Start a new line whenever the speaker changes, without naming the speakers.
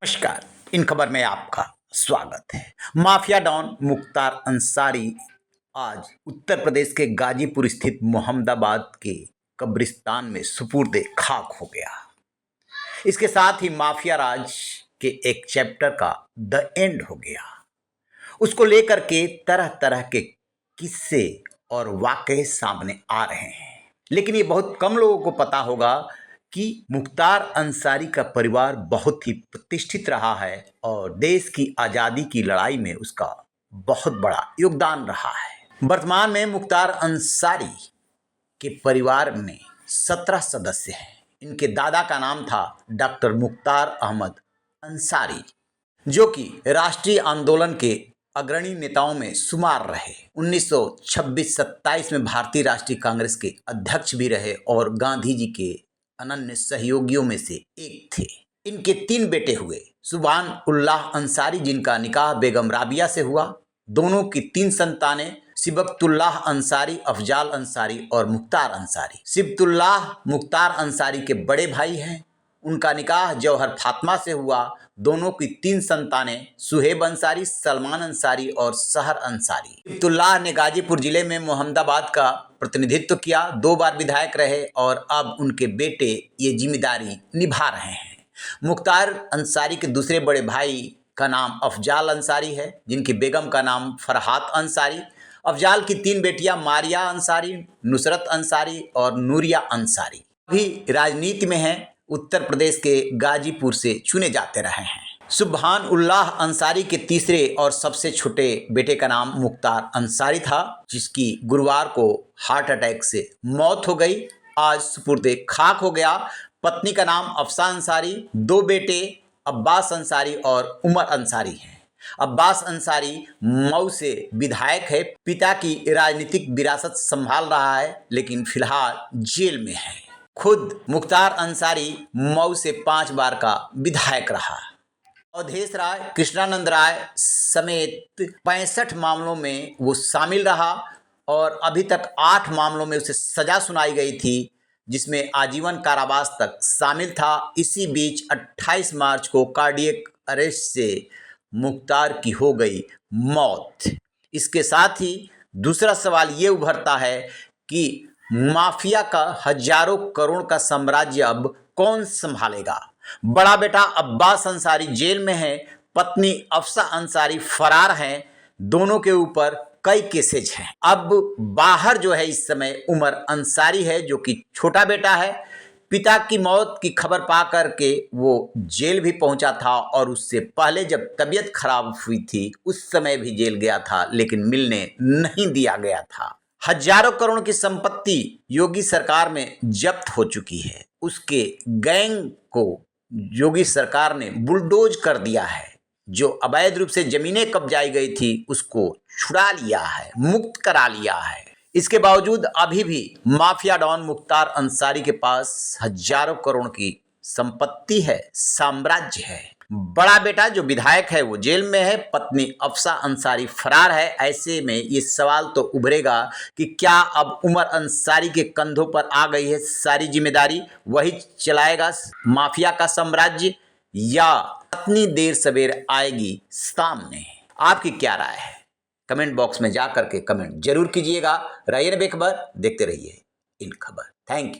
नमस्कार। इन खबर में आपका स्वागत है। माफिया डॉन मुख्तार अंसारी आज उत्तर प्रदेश के गाजीपुर स्थित मोहम्मदाबाद के कब्रिस्तान में सुपुर्द खाक हो गया। इसके साथ ही माफिया राज के एक चैप्टर का द एंड हो गया। उसको लेकर के तरह तरह के किस्से और वाकये सामने आ रहे हैं, लेकिन ये बहुत कम लोगों को पता होगा कि मुख्तार अंसारी का परिवार बहुत ही प्रतिष्ठित रहा है और देश की आज़ादी की लड़ाई में उसका बहुत बड़ा योगदान रहा है। वर्तमान में मुख्तार अंसारी के परिवार में 17 सदस्य हैं। इनके दादा का नाम था डॉक्टर मुख्तार अहमद अंसारी, जो कि राष्ट्रीय आंदोलन के अग्रणी नेताओं में शुमार रहे। 1926-27 में भारतीय राष्ट्रीय कांग्रेस के अध्यक्ष भी रहे और गांधी जी के अनन्य सहयोगियों में से एक थे। इनके 3 बेटे हुए। सुभान उल्लाह अंसारी, जिनका निकाह बेगम राबिया से हुआ। दोनों की 3 संतानें सिबगतुल्लाह अंसारी, अफजाल अंसारी और मुख्तार अंसारी। सिबगतुल्लाह मुख्तार अंसारी के बड़े भाई हैं। उनका निकाह जौहर फातिमा से हुआ। दोनों की 3 संतानें सुहेब अंसारी, सलमान अंसारी और सहर अंसारी। सिबगतुल्लाह ने गाजीपुर जिले में मोहम्मदाबाद का प्रतिनिधित्व किया, 2 बार विधायक रहे और अब उनके बेटे ये जिम्मेदारी निभा रहे हैं। मुख्तार अंसारी के दूसरे बड़े भाई का नाम अफजाल अंसारी है, जिनकी बेगम का नाम फरहात अंसारी। अफजाल की 3 बेटियां मारिया अंसारी, नुसरत अंसारी और नूरिया अंसारी भी राजनीति में हैं। उत्तर प्रदेश के गाजीपुर से चुने जाते रहे हैं। सुभान उल्लाह अंसारी के तीसरे और सबसे छोटे बेटे का नाम मुख्तार अंसारी था, जिसकी गुरुवार को हार्ट अटैक से मौत हो गई। आज सुपुर्द खाक हो गया। पत्नी का नाम अफसा अंसारी, 2 बेटे अब्बास अंसारी और उमर अंसारी हैं। अब्बास अंसारी मऊ से विधायक है। पिता की राजनीतिक विरासत संभाल रहा है, लेकिन फिलहाल जेल में है। खुद मुख्तार अंसारी मऊ से 5 बार का विधायक रहा। अवधेश राय, कृष्णानंद राय समेत 65 मामलों में वो शामिल रहा और अभी तक 8 मामलों में उसे सजा सुनाई गई थी, जिसमें आजीवन कारावास तक शामिल था। इसी बीच 28 मार्च को कार्डियक अरेस्ट से मुख्तार की हो गई मौत। इसके साथ ही दूसरा सवाल ये उभरता है कि माफिया का हजारों करोड़ का साम्राज्य अब कौन संभालेगा। बड़ा बेटा अब्बास अंसारी जेल में है, पत्नी अफसा अंसारी फरार हैं। दोनों के ऊपर कई केसेज हैं। अब बाहर जो है इस समय उमर अंसारी है, जो कि छोटा बेटा है। पिता की मौत की खबर पा करके वो जेल भी पहुंचा था और उससे पहले जब तबीयत खराब हुई थी उस समय भी जेल गया था, लेकिन मिलने नहीं दिया गया था। हजारों करोड़ की संपत्ति योगी सरकार में जब्त हो चुकी है। उसके गैंग को योगी सरकार ने बुलडोज कर दिया है। जो अवैध रूप से जमीनें कब्जाई गई थी उसको छुड़ा लिया है, मुक्त करा लिया है। इसके बावजूद अभी भी माफिया डॉन मुख्तार अंसारी के पास हजारों करोड़ की संपत्ति है, साम्राज्य है। बड़ा बेटा जो विधायक है वो जेल में है, पत्नी अफसा अंसारी फरार है। ऐसे में ये सवाल तो उभरेगा कि क्या अब उमर अंसारी के कंधों पर आ गई है सारी जिम्मेदारी, वही चलाएगा माफिया का साम्राज्य, या इतनी देर सवेर आएगी सामने। आपकी क्या राय है? कमेंट बॉक्स में जा करके कमेंट जरूर कीजिएगा। रहिए बेखबर, देखते रहिए इन खबर। Thank you.